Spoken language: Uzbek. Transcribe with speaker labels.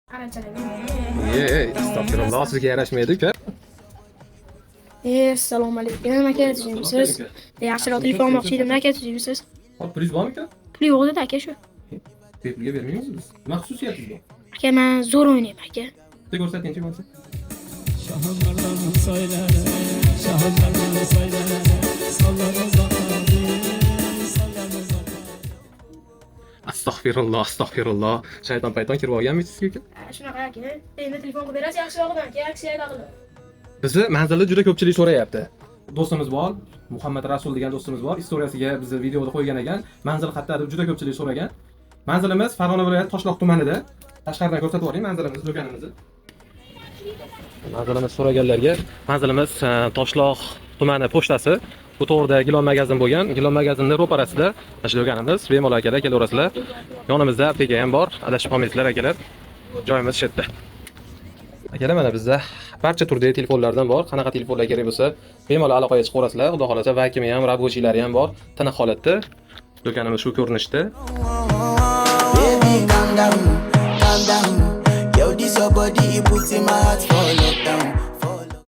Speaker 1: Astagfirullah, sizga yarashmaydi-ku.
Speaker 2: Assalomu alaykum, aka, tuzimsiz? Yaxshiroq telefon olmoqchi edim, aka, tuzimsiz?
Speaker 1: Hop, pulingiz bormi aka?
Speaker 2: Pul yo'q edi, aka, shu.
Speaker 1: Bepulga bermaymiz biz. Nima xususiyatingiz bor?
Speaker 2: Aka, men zo'r o'ynayman, aka.
Speaker 1: Bitta ko'rsatingchi bo'lsa.
Speaker 3: Şahlarını söylere, şahlarını söylere, salları zakati, salları zakati.
Speaker 1: Astagfirullah. Shayton payton kirib olganmisiz aka?
Speaker 2: Shunaqa, aka. Endi telefon qilib berasiz, yaxshirog'idan, aka, aksiya qilib.
Speaker 1: Bizni manzilda juda ko'pchilik so'rayapti. Do'stimiz bor, Muhammad Rasul degan do'stimiz bor. Istoriyasiga bizni videoda qo'ygan ekan. Manzil xatda deb juda ko'pchilik so'ragan. Manzilimiz Farg'ona viloyati Toshloq tumanida. Tashqaridan ko'rsatib yuboring manzilimizni, do'konimizni. Manzilimiz so'raganlarga, manzilimiz Toshloq tumani pochtasi. Bu to'g'rida Gilon magazin bo'lgan. Gilon magazinning ro'parasida mana shu do'konimiz. Bemalol akalar kelaverasizlar. Yonimizda apteka ham bor. Adashib qolmaysizlar akalar. Joyimiz shu yerda. Akalar, mana bizda barcha turdagi telefonlardan bor. Qanaqa telefonlar kerak bo'lsa, bemalol aloqaga chiqaverasizlar. Xudo xolasa vakimi ham, rabochiylari ham bor. Tiniq holatda. Do'konimiz shu ko'rinishda.
Speaker 4: Baby, calm down. Yo, this your body, it puts in my heart for lockdown.